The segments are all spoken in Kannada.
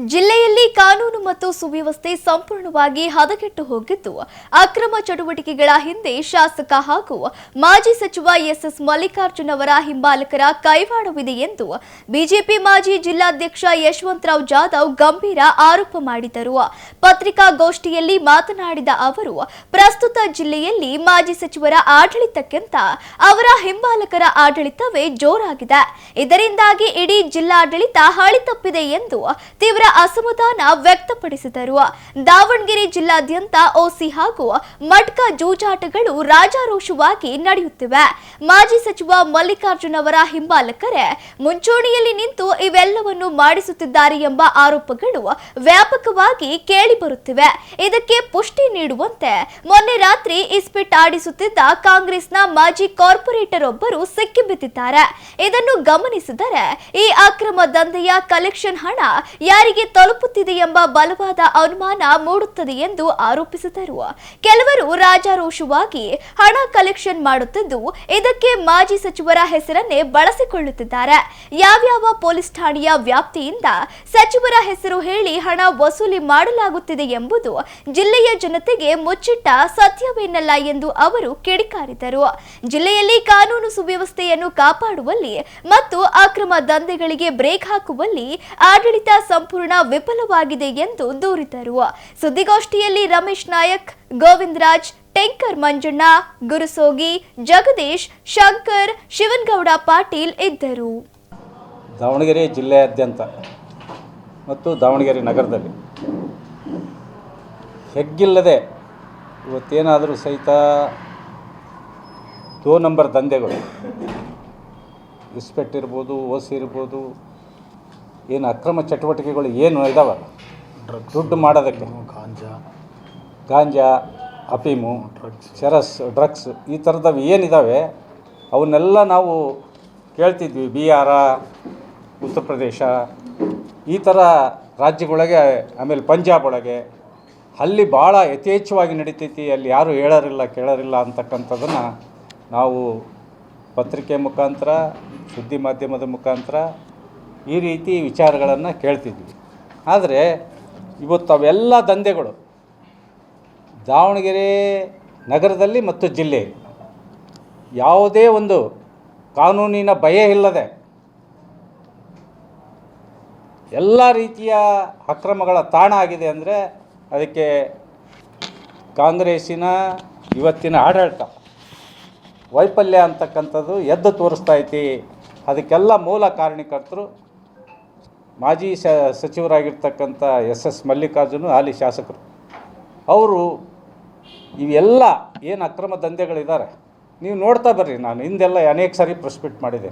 ಜಿಲ್ಲೆಯಲ್ಲಿ ಕಾನೂನು ಮತ್ತು ಸುವ್ಯವಸ್ಥೆ ಸಂಪೂರ್ಣವಾಗಿ ಹದಗೆಟ್ಟು ಹೋಗಿದ್ದು, ಅಕ್ರಮ ಚಟುವಟಿಕೆಗಳ ಹಿಂದೆ ಶಾಸಕ ಹಾಗೂ ಮಾಜಿ ಸಚಿವ ಎಸ್ಎಸ್ ಮಲ್ಲಿಕಾರ್ಜುನ್ ಅವರ ಹಿಂಬಾಲಕರ ಕೈವಾಡವಿದೆ ಎಂದು ಬಿಜೆಪಿ ಮಾಜಿ ಜಿಲ್ಲಾಧ್ಯಕ್ಷ ಯಶವಂತರಾವ್ ಜಾಧವ್ ಗಂಭೀರ ಆರೋಪ ಮಾಡಿದರು. ಪತ್ರಿಕಾಗೋಷ್ಠಿಯಲ್ಲಿ ಮಾತನಾಡಿದ ಅವರು, ಪ್ರಸ್ತುತ ಜಿಲ್ಲೆಯಲ್ಲಿ ಮಾಜಿ ಸಚಿವರ ಆಡಳಿತಕ್ಕಿಂತ ಅವರ ಹಿಂಬಾಲಕರ ಆಡಳಿತವೇ ಜೋರಾಗಿದೆ. ಇದರಿಂದಾಗಿ ಇಡೀ ಜಿಲ್ಲಾಡಳಿತ ಹಳಿ ತಪ್ಪಿದೆ ಎಂದು ತೀವ್ರ ಅಸಮಾಧಾನ ವ್ಯಕ್ತಪಡಿಸಿದರು. ದಾವಣಗೆರೆ ಜಿಲ್ಲಾದ್ಯಂತ ಓಸಿ ಹಾಗೂ ಮಟ್ಕಾ ಜೂಜಾಟಗಳು ರಾಜಾರೋಷವಾಗಿ ನಡೆಯುತ್ತಿವೆ. ಮಾಜಿ ಸಚಿವ ಮಲ್ಲಿಕಾರ್ಜುನ್ ಅವರ ಹಿಂಬಾಲಕರೇ ಮುಂಚೂಣಿಯಲ್ಲಿ ನಿಂತು ಇವೆಲ್ಲವನ್ನು ಮಾಡಿಸುತ್ತಿದ್ದಾರೆ ಎಂಬ ಆರೋಪಗಳು ವ್ಯಾಪಕವಾಗಿ ಕೇಳಿಬರುತ್ತಿವೆ. ಇದಕ್ಕೆ ಪುಷ್ಟಿ ನೀಡುವಂತೆ ಮೊನ್ನೆ ರಾತ್ರಿ ಇಸ್ಪಿಟ್ ಆಡಿಸುತ್ತಿದ್ದ ಕಾಂಗ್ರೆಸ್ನ ಮಾಜಿ ಕಾರ್ಪೊರೇಟರ್ ಒಬ್ಬರು ಸಿಕ್ಕಿಬಿದ್ದಿದ್ದಾರೆ. ಇದನ್ನು ಗಮನಿಸಿದರೆ ಈ ಅಕ್ರಮ ದಂಧೆಯ ಕಲೆಕ್ಷನ್ ಹಣ ಯಾರಿಗೆ ತಲುಪುತ್ತಿದೆ ಎಂಬ ಬಲವಾದ ಅನುಮಾನ ಮೂಡುತ್ತದೆ ಎಂದು ಆರೋಪಿಸಿದರು. ಕೆಲವರು ರಾಜಾರೋಷವಾಗಿ ಹಣ ಕಲೆಕ್ಷನ್ ಮಾಡುತ್ತಿದ್ದು, ಇದಕ್ಕೆ ಮಾಜಿ ಸಚಿವರ ಹೆಸರನ್ನೇ ಬಳಸಿಕೊಳ್ಳುತ್ತಿದ್ದಾರೆ. ಯಾವ್ಯಾವ ಪೊಲೀಸ್ ಠಾಣೆಯ ವ್ಯಾಪ್ತಿಯಿಂದ ಸಚಿವರ ಹೆಸರು ಹೇಳಿ ಹಣ ವಸೂಲಿ ಮಾಡಲಾಗುತ್ತಿದೆ ಎಂಬುದು ಜಿಲ್ಲೆಯ ಜನತೆಗೆ ಮುಚ್ಚಿಟ್ಟ ಸತ್ಯವೇನಲ್ಲ ಎಂದು ಅವರು ಕಿಡಿಕಾರಿದರು. ಜಿಲ್ಲೆಯಲ್ಲಿ ಕಾನೂನು ಸುವ್ಯವಸ್ಥೆಯನ್ನು ಕಾಪಾಡುವಲ್ಲಿ ಮತ್ತು ಅಕ್ರಮ ದಂಧೆಗಳಿಗೆ ಬ್ರೇಕ್ ಹಾಕುವಲ್ಲಿ ಆಡಳಿತ ಸಂಪೂರ್ಣ ವಿಫಲವಾಗಿದೆ ಎಂದು ದೂರಿದರು. ಸುದ್ದಿಗೋಷ್ಠಿಯಲ್ಲಿ ರಮೇಶ್ ನಾಯಕ್, ಗೋವಿಂದರಾಜ್, ಟೆಂಕರ್ ಮಂಜಣ್ಣ, ಗುರುಸೋಗಿ, ಜಗದೀಶ್, ಶಂಕರ್, ಶಿವನಗೌಡ ಪಾಟೀಲ್ ಇದ್ದರು. ದಾವಣಗೆರೆ ಜಿಲ್ಲೆಯಾದ್ಯಂತ ಮತ್ತು ದಾವಣಗೆರೆ ನಗರದಲ್ಲಿ ಹೆಗ್ಗಿಲ್ಲದೆ ಇವತ್ತೇನಾದರೂ ಸಹಿತ 2 ನಂಬರ್ ದಂಧೆಗಳು, ಇಸ್ಪೆಟ್ ಇರ್ಬೋದು, ಓಸಿ ಇರ್ಬೋದು, ಏನು ಅಕ್ರಮ ಚಟುವಟಿಕೆಗಳು ಏನು ಇದ್ದಾವಲ್ಲ, ದುಡ್ಡು ಮಾಡೋದಕ್ಕೆ ಗಾಂಜಾ, ಅಫೀಮು, ಚರಸ್, ಡ್ರಗ್ಸ್ ಈ ಥರದವು ಏನಿದ್ದಾವೆ ಅವನ್ನೆಲ್ಲ ನಾವು ಕೇಳ್ತಿದ್ವಿ. ಬಿಹಾರ, ಉತ್ತರ ಪ್ರದೇಶ ಈ ಥರ ರಾಜ್ಯಗಳಿಗೆ, ಆಮೇಲೆ ಪಂಜಾಬ್ ಒಳಗೆ ಅಲ್ಲಿ ಭಾಳ ಯಥೇಚ್ಛವಾಗಿ ನಡೀತೈತಿ. ಅಲ್ಲಿ ಯಾರೂ ಹೇಳೋರಿಲ್ಲ ಕೇಳೋರಿಲ್ಲ ಅಂತಕ್ಕಂಥದ್ದನ್ನು ನಾವು ಪತ್ರಿಕೆ ಮುಖಾಂತರ, ಸುದ್ದಿ ಮಾಧ್ಯಮದ ಮುಖಾಂತರ ಈ ರೀತಿ ವಿಚಾರಗಳನ್ನು ಕೇಳ್ತಿದ್ವಿ. ಆದರೆ ಇವತ್ತು ಅವೆಲ್ಲ ದಂಧೆಗಳು ದಾವಣಗೆರೆ ನಗರದಲ್ಲಿ ಮತ್ತು ಜಿಲ್ಲೆಯಲ್ಲಿ ಯಾವುದೇ ಒಂದು ಕಾನೂನಿನ ಭಯ ಇಲ್ಲದೆ ಎಲ್ಲ ರೀತಿಯ ಅಕ್ರಮಗಳ ತಾಣ ಆಗಿದೆ. ಅಂದರೆ ಅದಕ್ಕೆ ಕಾಂಗ್ರೆಸ್ಸಿನ ಇವತ್ತಿನ ಆಡಳಿತ ವೈಫಲ್ಯ ಅಂತಕ್ಕಂಥದ್ದು ಎದ್ದು ತೋರಿಸ್ತಾ ಐತಿ. ಅದಕ್ಕೆಲ್ಲ ಮೂಲ ಕಾರಣಕರ್ತರು ಮಾಜಿ ಸಚಿವರಾಗಿರ್ತಕ್ಕಂಥ ಎಸ್ ಮಲ್ಲಿಕಾರ್ಜುನ್, ಹಾಲಿ ಶಾಸಕರು. ಅವರು ಇವೆಲ್ಲ ಏನು ಅಕ್ರಮ ದಂಧೆಗಳಿದ್ದಾರೆ ನೀವು ನೋಡ್ತಾ ಬರ್ರಿ. ನಾನು ಹಿಂದೆಲ್ಲ ಅನೇಕ ಸಾರಿ ಪ್ರೆಸ್ ಮೀಟ್ ಮಾಡಿದೆ.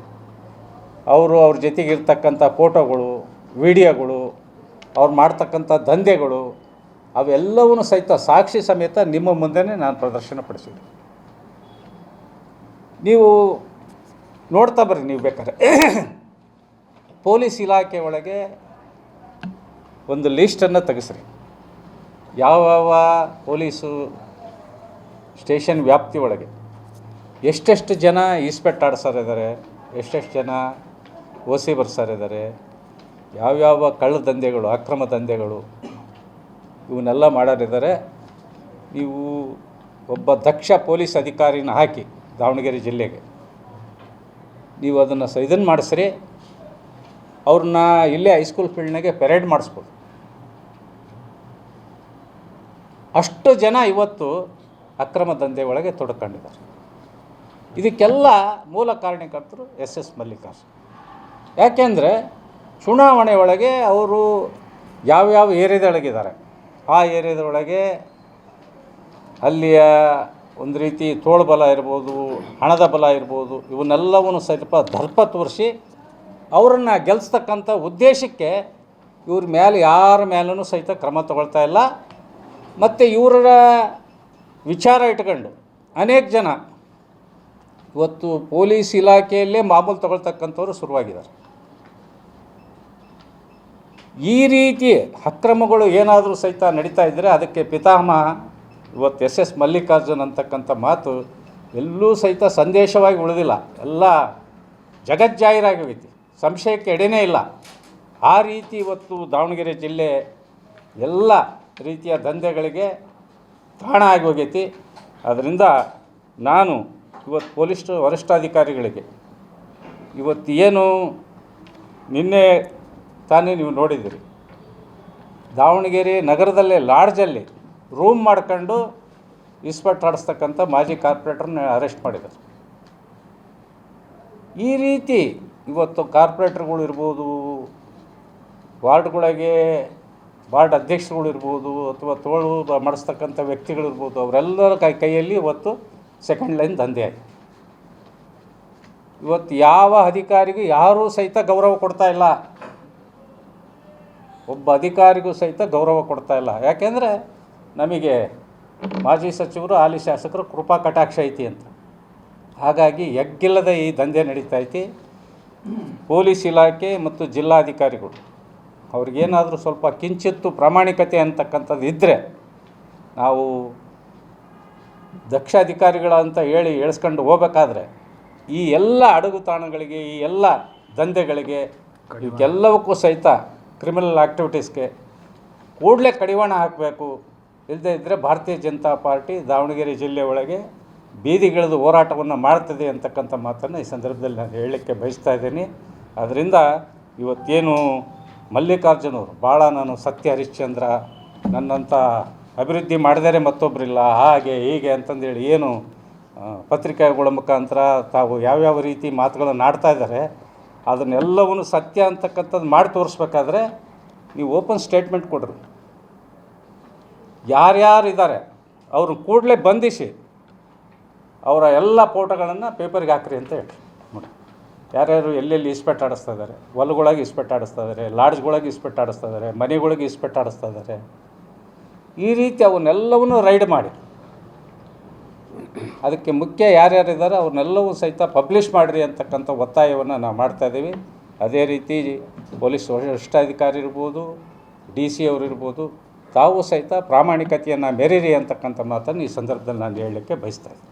ಅವ್ರ ಜೊತೆಗೆ ಇರ್ತಕ್ಕಂಥ ಫೋಟೋಗಳು, ವಿಡಿಯೋಗಳು, ಅವ್ರು ಮಾಡ್ತಕ್ಕಂಥ ದಂಧೆಗಳು ಅವೆಲ್ಲವೂ ಸಹಿತ ಸಾಕ್ಷಿ ಸಮೇತ ನಿಮ್ಮ ಮುಂದೆನೇ ನಾನು ಪ್ರದರ್ಶನ ಪಡಿಸಿದೆ. ನೀವು ನೋಡ್ತಾ ಬರ್ರಿ. ನೀವು ಬೇಕಾದ್ರೆ ಪೊಲೀಸ್ ಇಲಾಖೆ ಒಳಗೆ ಒಂದು ಲೀಸ್ಟನ್ನು ತೆಗೆಸ್ರಿ. ಯಾವ ಪೊಲೀಸು ಸ್ಟೇಷನ್ ವ್ಯಾಪ್ತಿ ಒಳಗೆ ಎಷ್ಟೆಷ್ಟು ಜನ ಇಸ್ಪೆಟ್ ಆಡ್ಸರಿದ್ದಾರೆ, ಎಷ್ಟೆಷ್ಟು ಜನ ಓಸಿ ಬರ್ಸಾರಿದ್ದಾರೆ, ಯಾವ್ಯಾವ ಕಳ್ಳ ದಂಧೆಗಳು, ಅಕ್ರಮ ದಂಧೆಗಳು ಇವನ್ನೆಲ್ಲ ಮಾಡೋರಿದ್ದಾರೆ. ನೀವು ಒಬ್ಬ ದಕ್ಷ ಪೊಲೀಸ್ ಅಧಿಕಾರಿನ ಹಾಕಿ ದಾವಣಗೆರೆ ಜಿಲ್ಲೆಗೆ ನೀವು ಅದನ್ನು ಇದನ್ನು ಮಾಡಿಸ್ರಿ. ಅವ್ರನ್ನ ಇಲ್ಲೇ ಹೈಸ್ಕೂಲ್ ಫೀಲ್ಡ್ನಾಗೆ ಪೆರೇಡ್ ಮಾಡಿಸ್ಬೋದು. ಅಷ್ಟು ಜನ ಇವತ್ತು ಅಕ್ರಮ ದಂಧೆ ಒಳಗೆ ತೊಡ್ಕೊಂಡಿದ್ದಾರೆ. ಇದಕ್ಕೆಲ್ಲ ಮೂಲ ಕಾರಣಕರ್ತರು ಎಸ್ ಮಲ್ಲಿಕಾರ್ಜುನ್. ಯಾಕೆಂದರೆ ಚುನಾವಣೆ ಒಳಗೆ ಅವರು ಯಾವ್ಯಾವ ಏರಿಯಾದೊಳಗಿದ್ದಾರೆ ಆ ಏರಿಯಾದೊಳಗೆ ಅಲ್ಲಿಯ ಒಂದು ರೀತಿ ತೋಳ್ಬಲ ಇರ್ಬೋದು, ಹಣದ ಬಲ ಇರ್ಬೋದು, ಇವನ್ನೆಲ್ಲವೂ ಸ್ವಲ್ಪ ದರ್ಪ ತೋರಿಸಿ ಅವರನ್ನು ಗೆಲ್ಲಿಸ್ತಕ್ಕಂಥ ಉದ್ದೇಶಕ್ಕೆ ಇವ್ರ ಮೇಲೆ ಯಾರ ಮೇಲೂ ಸಹಿತ ಕ್ರಮ ತಗೊಳ್ತಾ ಇಲ್ಲ. ಮತ್ತು ಇವರ ವಿಚಾರ ಇಟ್ಕೊಂಡು ಅನೇಕ ಜನ ಇವತ್ತು ಪೊಲೀಸ್ ಇಲಾಖೆಯಲ್ಲೇ ಮಾಮೂಲು ತಗೊಳ್ತಕ್ಕಂಥವ್ರು ಶುರುವಾಗಿದ್ದಾರೆ. ಈ ರೀತಿ ಅಕ್ರಮಗಳು ಏನಾದರೂ ಸಹಿತ ನಡೀತಾ ಇದ್ದರೆ ಅದಕ್ಕೆ ಪಿತಾಮಹ ಇವತ್ತು ಎಸ್ ಮಲ್ಲಿಕಾರ್ಜುನ್ ಅಂತಕ್ಕಂಥ ಮಾತು ಎಲ್ಲೂ ಸಹಿತ ಸಂದೇಶವಾಗಿ ಉಳಿದಿಲ್ಲ. ಎಲ್ಲ ಜಗಜ್ಜಾಹಿರಾಗಿ ಹೋಗೈತಿ, ಸಂಶಯಕ್ಕೆ ಎಡೆನೇ ಇಲ್ಲ. ಆ ರೀತಿ ಇವತ್ತು ದಾವಣಗೆರೆ ಜಿಲ್ಲೆ ಎಲ್ಲ ರೀತಿಯ ದಂಧೆಗಳಿಗೆ ತಾಣ ಆಗಿ ಹೋಗೈತಿ. ಅದರಿಂದ ನಾನು ಇವತ್ತು ಪೊಲೀಸ್ ವರಿಷ್ಠಾಧಿಕಾರಿಗಳಿಗೆ ಇವತ್ತು ಏನು ನಿನ್ನೆ ತಾನೇ ನೀವು ನೋಡಿದ್ದೀರಿ, ದಾವಣಗೆರೆ ನಗರದಲ್ಲೇ ಲಾಡ್ಜಲ್ಲಿ ರೂಮ್ ಮಾಡ್ಕೊಂಡು ಇಸ್ಪಟ್ ಆಡಿಸ್ತಕ್ಕಂಥ ಮಾಜಿ ಕಾರ್ಪೊರೇಟರ್ನ ಅರೆಸ್ಟ್ ಮಾಡಿದ್ದಾರೆ. ಈ ರೀತಿ ಇವತ್ತು ಕಾರ್ಪೊರೇಟರ್ಗಳು ಇರ್ಬೋದು, ವಾರ್ಡ್ಗಳಿಗೆ ವಾರ್ಡ್ ಅಧ್ಯಕ್ಷರುಗಳು ಇರ್ಬೋದು, ಅಥವಾ ತೋಳು ಮಾಡಿಸ್ತಕ್ಕಂಥ ವ್ಯಕ್ತಿಗಳಿರ್ಬೋದು, ಅವರೆಲ್ಲರ ಕೈಯಲ್ಲಿ ಇವತ್ತು ಸೆಕೆಂಡ್ ಲೈನ್ ದಂಧೆ ಆಗಿದೆ. ಇವತ್ತು ಯಾವ ಅಧಿಕಾರಿಗೂ ಯಾರೂ ಸಹಿತ ಗೌರವ ಕೊಡ್ತಾ ಇಲ್ಲ. ಒಬ್ಬ ಅಧಿಕಾರಿಗೂ ಸಹಿತ ಗೌರವ ಕೊಡ್ತಾ ಇಲ್ಲ. ಯಾಕೆಂದರೆ ನಮಗೆ ಮಾಜಿ ಸಚಿವರು ಹಾಲಿ ಶಾಸಕರು ಕೃಪಾ ಕಟಾಕ್ಷ ಐತಿ ಅಂತ. ಹಾಗಾಗಿ ಎಗ್ಗಿಲ್ಲದ ಈ ದಂಧೆ ನಡೀತಾ ಐತಿ. ಪೊಲೀಸ್ ಇಲಾಖೆ ಮತ್ತು ಜಿಲ್ಲಾಧಿಕಾರಿಗಳು ಅವ್ರಿಗೇನಾದರೂ ಸ್ವಲ್ಪ ಕಿಂಚಿತ್ತು ಪ್ರಾಮಾಣಿಕತೆ ಅಂತಕ್ಕಂಥದ್ದು ಇದ್ದರೆ, ನಾವು ದಕ್ಷ ಅಧಿಕಾರಿಗಳ ಅಂತ ಹೇಳಿ ಎಳ್ಸ್ಕೊಂಡು ಹೋಗ್ಬೇಕಾದ್ರೆ ಈ ಎಲ್ಲ ಅಡಗುತಾಣಗಳಿಗೆ, ಈ ಎಲ್ಲ ದಂಧೆಗಳಿಗೆ, ಇವಕ್ಕೆಲ್ಲವಕ್ಕೂ ಸಹಿತ ಕ್ರಿಮಿನಲ್ ಆ್ಯಕ್ಟಿವಿಟೀಸ್ಗೆ ಕೂಡಲೇ ಕಡಿವಾಣ ಹಾಕಬೇಕು. ಇಲ್ಲದೇ ಇದ್ದರೆ ಭಾರತೀಯ ಜನತಾ ಪಾರ್ಟಿ ದಾವಣಗೆರೆ ಜಿಲ್ಲೆ ಒಳಗೆ ಬೀದಿಗಿಳಿದು ಹೋರಾಟವನ್ನು ಮಾಡ್ತದೆ ಅಂತಕ್ಕಂಥ ಮಾತನ್ನು ಈ ಸಂದರ್ಭದಲ್ಲಿ ನಾನು ಹೇಳಲಿಕ್ಕೆ ಬಯಸ್ತಾ ಇದ್ದೀನಿ. ಅದರಿಂದ ಇವತ್ತೇನು ಮಲ್ಲಿಕಾರ್ಜುನವರು ಭಾಳ ನಾನು ಸತ್ಯ ಹರಿಶ್ಚಂದ್ರ, ನನ್ನಂಥ ಅಭಿವೃದ್ಧಿ ಮಾಡಿದರೆ ಮತ್ತೊಬ್ಬರಿಲ್ಲ, ಹಾಗೆ ಹೀಗೆ ಅಂತಂದೇಳಿ ಏನು ಪತ್ರಿಕೆಗಳ ಮುಖಾಂತರ ತಾವು ಯಾವ್ಯಾವ ರೀತಿ ಮಾತುಗಳನ್ನು ಆಡ್ತಾ ಇದ್ದಾರೆ, ಅದನ್ನೆಲ್ಲವನ್ನು ಸತ್ಯ ಅಂತಕ್ಕಂಥದ್ದು ಮಾಡಿ ತೋರಿಸ್ಬೇಕಾದ್ರೆ ನೀವು ಓಪನ್ ಸ್ಟೇಟ್ಮೆಂಟ್ ಕೊಡ್ರಿ. ಯಾರ್ಯಾರಿದ್ದಾರೆ ಅವರು ಕೂಡಲೇ ಬಂಧಿಸಿ ಅವರ ಎಲ್ಲ ಫೋಟೋಗಳನ್ನು ಪೇಪರ್ಗೆ ಹಾಕ್ರಿ ಅಂತ ಹೇಳಿ ನೋಡಿ. ಯಾರ್ಯಾರು ಎಲ್ಲೆಲ್ಲಿ ಇಸ್ಪೆಟ್ ಆಡಿಸ್ತಾ ಇದ್ದಾರೆ, ಹೊಲಗಳಿಗೆ ಇಸ್ಪೆಟ್ ಆಡಿಸ್ತಾ ಇದ್ದಾರೆ, ಲಾಡ್ಜ್ಗಳಿಗೆ ಇಸ್ಪೆಟ್ ಆಡಿಸ್ತಾ ಇದ್ದಾರೆ, ಮನೆಗಳಿಗೆ ಇಸ್ಪೆಟ್ ಆಡಿಸ್ತಾ ಇದ್ದಾರೆ. ಈ ರೀತಿ ಅವನ್ನೆಲ್ಲವನ್ನೂ ರೈಡ್ ಮಾಡಿ ಅದಕ್ಕೆ ಮುಖ್ಯ ಯಾರ್ಯಾರಿದ್ದಾರೆ ಅವ್ರನ್ನೆಲ್ಲವೂ ಸಹಿತ ಪಬ್ಲಿಷ್ ಮಾಡಿರಿ ಅಂತಕ್ಕಂಥ ಒತ್ತಾಯವನ್ನು ನಾವು ಮಾಡ್ತಾಯಿದ್ದೀವಿ. ಅದೇ ರೀತಿ ಪೊಲೀಸ್ ವರಿಷ್ಠಾಧಿಕಾರಿ ಇರ್ಬೋದು, DC ಅವರು ಇರ್ಬೋದು, ತಾವು ಸಹಿತ ಪ್ರಾಮಾಣಿಕತೆಯನ್ನು ಮೆರೀರಿ ಅಂತಕ್ಕಂಥ ಮಾತನ್ನು ಈ ಸಂದರ್ಭದಲ್ಲಿ ನಾನು ಹೇಳಲಿಕ್ಕೆ ಬಯಸ್ತಾ ಇದ್ದೀನಿ.